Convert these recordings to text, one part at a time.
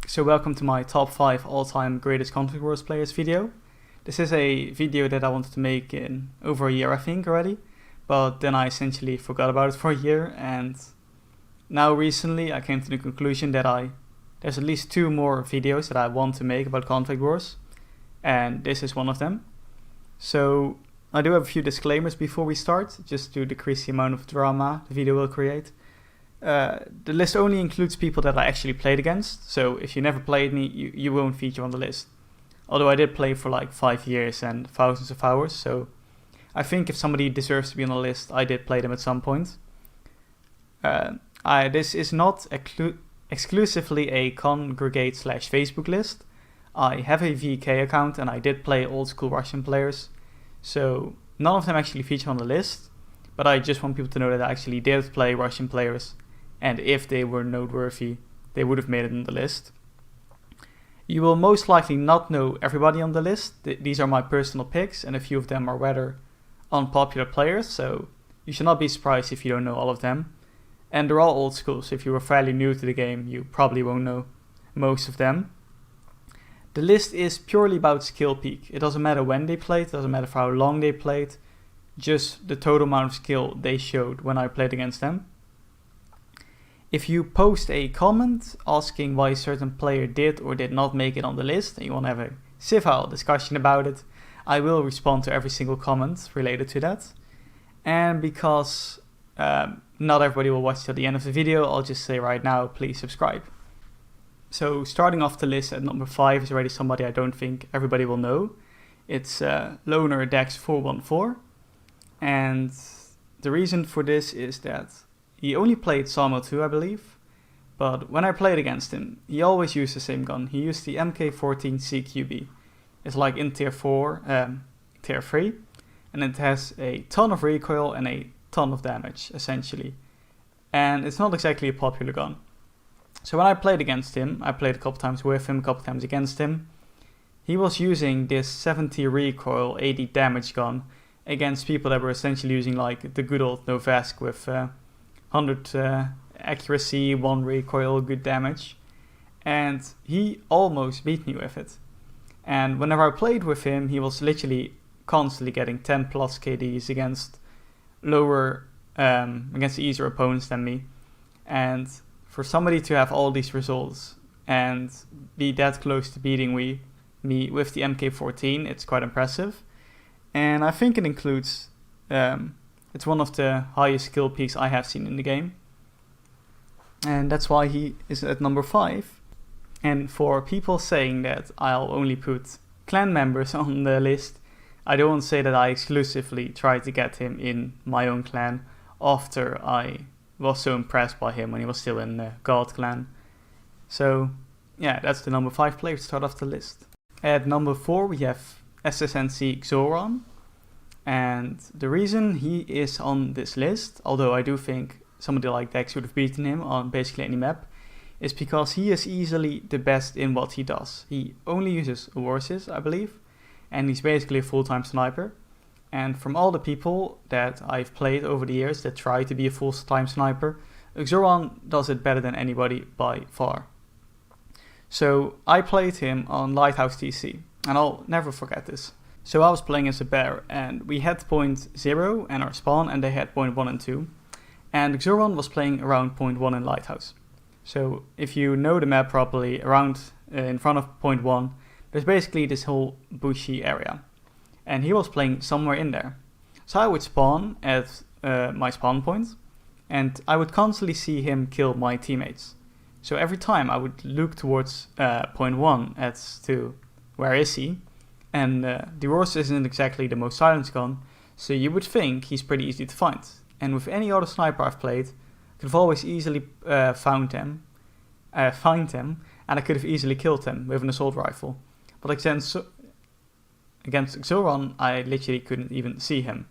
So welcome to my top 5 all-time greatest Conflict Wars players video. This is a video that I wanted to make in over a year I think already, but then I essentially forgot about it for a year, and now recently I came to the conclusion that there's at least 2 more videos that I want to make about Conflict Wars, and this is one of them. So I do have a few disclaimers before we start, just to decrease the amount of drama the video will create. The list only includes people that I actually played against, so if you never played me, you won't feature on the list. Although I did play for like 5 years and thousands of hours, so I think if somebody deserves to be on the list, I did play them at some point. This is not exclusively a Congregate/Facebook list. I have a VK account and I did play old school Russian players, so none of them actually feature on the list, but I just want people to know that I actually did play Russian players, and if they were noteworthy, they would have made it on the list. You will most likely not know everybody on the list. These are my personal picks, and a few of them are rather unpopular players, so you should not be surprised if you don't know all of them. And they're all old school, so if you were fairly new to the game, you probably won't know most of them. The list is purely about skill peak. It doesn't matter when they played, it doesn't matter for how long they played, just the total amount of skill they showed when I played against them. If you post a comment asking why a certain player did or did not make it on the list, and you want to have a civil discussion about it, I will respond to every single comment related to that. And because not everybody will watch till the end of the video, I'll just say right now, please subscribe. So starting off the list at number 5 is already somebody I don't think everybody will know. It's Loner Dex414. And the reason for this is that he only played Sawmill 2, I believe, but when I played against him, he always used the same gun. He used the MK14 CQB. It's like in tier 4, tier 3, and it has a ton of recoil and a ton of damage, essentially. And it's not exactly a popular gun. So when I played against him, I played a couple times with him, a couple times against him, he was using this 70 recoil, 80 damage gun against people that were essentially using like the good old Novesk with 100 accuracy, 1 recoil, good damage, and he almost beat me with it. And whenever I played with him, he was literally constantly getting 10 plus KDs against against easier opponents than me. And for somebody to have all these results and be that close to beating me with the MK14, it's quite impressive. And I think it includes it's one of the highest skill peaks I have seen in the game. And that's why he is at number 5. And for people saying that I'll only put clan members on the list, I don't want to say that I exclusively tried to get him in my own clan after I was so impressed by him when he was still in the God clan. So yeah, that's the number 5 player to start off the list. At number 4 we have SSNC Xoran. And the reason he is on this list, although I do think somebody like Dex would have beaten him on basically any map, is because he is easily the best in what he does. He only uses Warsis, I believe, and he's basically a full-time sniper. And from all the people that I've played over the years that try to be a full-time sniper, Xoran does it better than anybody by far. So I played him on Lighthouse TC, and I'll never forget this. So I was playing as a bear, and we had point 0 and our spawn, and they had point 1 and 2. And Xoran was playing around point 1 in Lighthouse. So if you know the map properly, around in front of point 1, there's basically this whole bushy area. And he was playing somewhere in there. So I would spawn at my spawn point, and I would constantly see him kill my teammates. So every time I would look towards point 1 as to where is he. And the Warsis isn't exactly the most silenced gun, so you would think he's pretty easy to find. And with any other sniper I've played, I could have always easily find him, and I could have easily killed him with an assault rifle. But against Xoran, I literally couldn't even see him.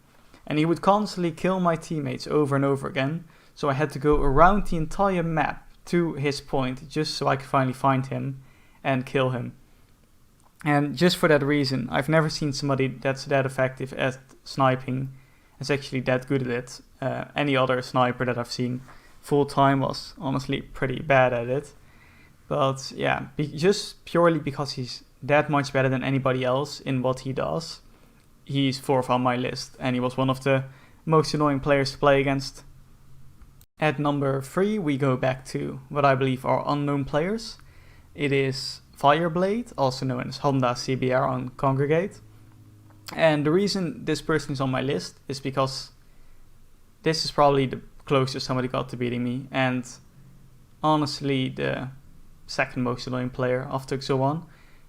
And he would constantly kill my teammates over and over again, so I had to go around the entire map to his point just so I could finally find him and kill him. And just for that reason, I've never seen somebody that's that effective at sniping, that's actually that good at it. Any other sniper that I've seen full time was honestly pretty bad at it. But yeah, just purely because he's that much better than anybody else in what he does, he's 4th on my list, and he was one of the most annoying players to play against. At number 3, we go back to what I believe are unknown players. It is Fireblade, also known as Honda CBR on Congregate. And the reason this person is on my list is because this is probably the closest somebody got to beating me, and honestly the second most annoying player after XO1.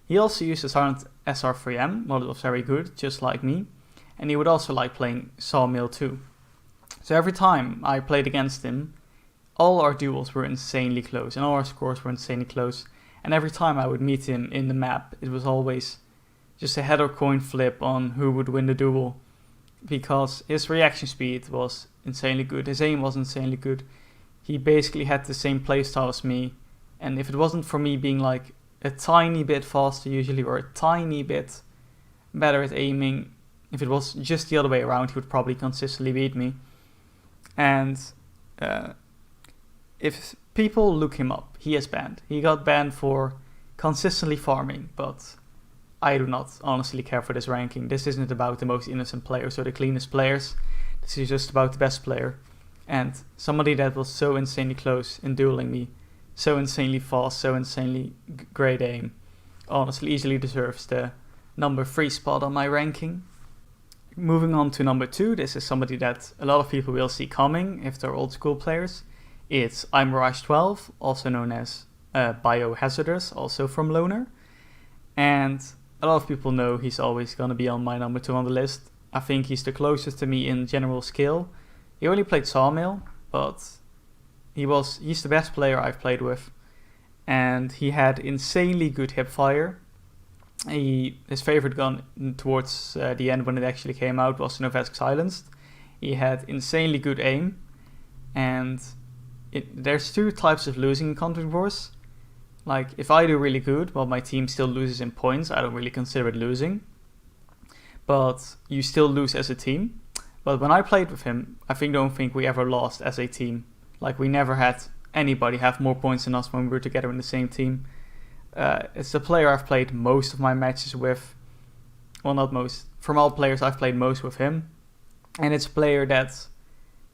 He also used a silent SR3M, well, it was very good, just like me, and he would also like playing Sawmill too. So every time I played against him, all our duels were insanely close, and all our scores were insanely close, and every time I would meet him in the map, it was always just a head or coin flip on who would win the duel, because his reaction speed was insanely good, his aim was insanely good, he basically had the same playstyle as me, and if it wasn't for me being like a tiny bit faster usually, or a tiny bit better at aiming, if it was just the other way around, he would probably consistently beat me. And if people look him up, he is banned. He got banned for consistently farming, but I do not honestly care for this ranking. This isn't about the most innocent players or the cleanest players. This is just about the best player. And somebody that was so insanely close in dueling me, so insanely fast, so insanely great aim, honestly easily deserves the number 3 spot on my ranking. Moving on to number 2, this is somebody that a lot of people will see coming if they're old school players. It's iMirage12, also known as Biohazardous, also from Loner. And a lot of people know he's always going to be on my number 2 on the list. I think he's the closest to me in general skill. He only played Sawmill, but he's the best player I've played with. And he had insanely good hip fire. His favorite gun towards the end when it actually came out was Novesk Silenced. He had insanely good aim. And there's 2 types of losing in Conflict Wars. Like, if I do really good, well, my team still loses in points, I don't really consider it losing. But you still lose as a team. But when I played with him, I don't think we ever lost as a team. Like, we never had anybody have more points than us when we were together in the same team. It's the player I've played most of my matches with. Well, not most. From all players, I've played most with him. And it's a player that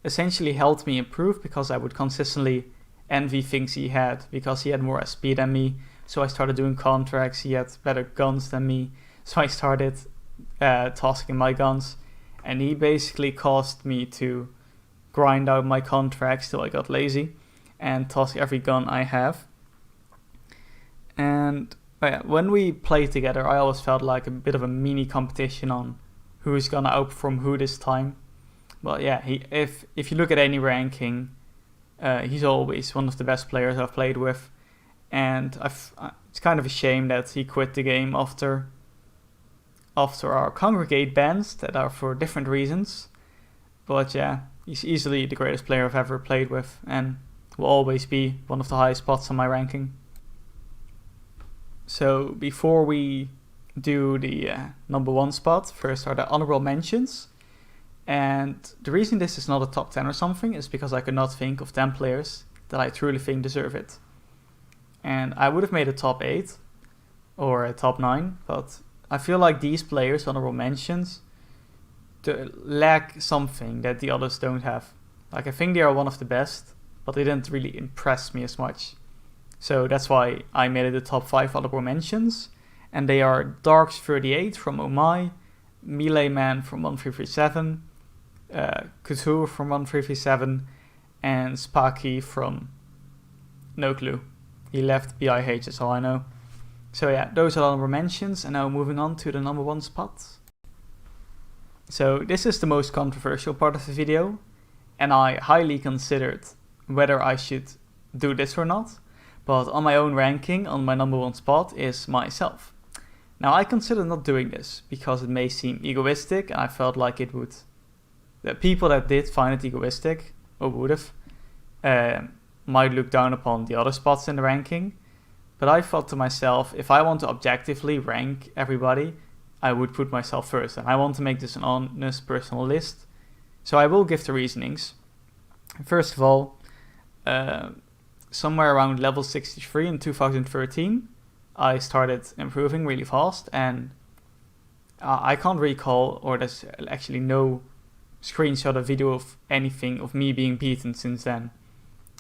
essentially helped me improve because I would consistently envy things he had, because he had more SP than me. So I started doing contracts. He had better guns than me. So I started tasking my guns. And he basically caused me to grind out my contracts till I got lazy and task every gun I have. And when we played together, I always felt like a bit of a mini competition on who's gonna outperform who this time. Well, yeah, if you look at any ranking, he's always one of the best players I've played with. And it's kind of a shame that he quit the game after our Congregate bans that are for different reasons. But yeah, he's easily the greatest player I've ever played with and will always be one of the highest spots on my ranking. So before we do the number 1 spot, first are the honorable mentions. And the reason this is not a top 10 or something is because I could not think of 10 players that I truly think deserve it. And I would have made a top 8 or a top 9, but I feel like these players, honorable mentions, lack something that the others don't have. Like, I think they are one of the best, but they didn't really impress me as much. So that's why I made it the top 5 honorable mentions. And they are Darks38 from Omai, Melee Man from 1337, Couture from 1337, and Spaki from no clue. He left BIH, that's all I know. So yeah, those are honorable mentions, and now moving on to the number 1 spot. So this is the most controversial part of the video, and I highly considered whether I should do this or not, but on my own ranking, on my number 1 spot is myself. Now I consider not doing this because it may seem egoistic, and I felt like it would. The people that did find it egoistic, or would have, might look down upon the other spots in the ranking. But I thought to myself, if I want to objectively rank everybody, I would put myself first. And I want to make this an honest personal list. So I will give the reasonings. First of all, somewhere around level 63 in 2013, I started improving really fast, and I can't recall, or there's actually no screenshot or video of anything of me being beaten since then.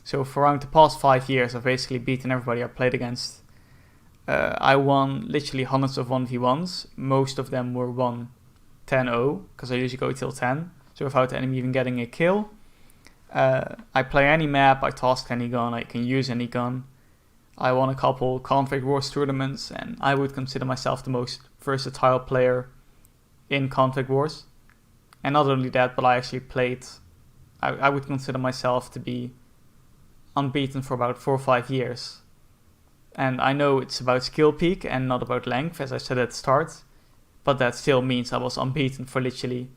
So for around the past 5 years, I've basically beaten everybody I played against. I won literally hundreds of 1v1s. Most of them were 1-10-0, because I usually go till 10, so without the enemy even getting a kill. I play any map, I task any gun, I can use any gun. I won a couple Conflict Wars tournaments, and I would consider myself the most versatile player in Conflict Wars. And not only that, but I actually played, I would consider myself to be unbeaten for about 4 or 5 years. And I know it's about skill peak and not about length, as I said at the start, but that still means I was unbeaten for literally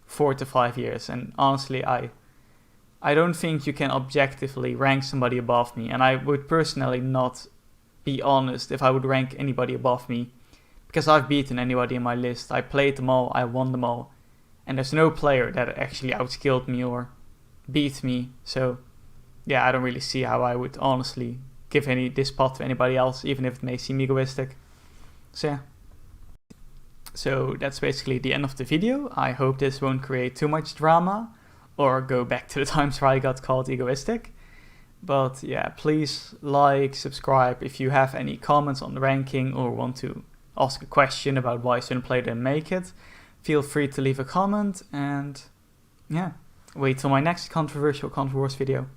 4 to 5 years. And honestly, I don't think you can objectively rank somebody above me, and I would personally not be honest if I would rank anybody above me, because I've beaten anybody in my list. I played them all, I won them all, and there's no player that actually outskilled me or beat me. So yeah, I don't really see how I would honestly give this spot to anybody else, even if it may seem egoistic. So yeah. So that's basically the end of the video. I hope this won't create too much drama or go back to the times where I got called egoistic. But yeah, please like, subscribe. If you have any comments on the ranking or want to ask a question about why certain player didn't make it, feel free to leave a comment, and yeah, wait till my next controversial Conflict Wars video.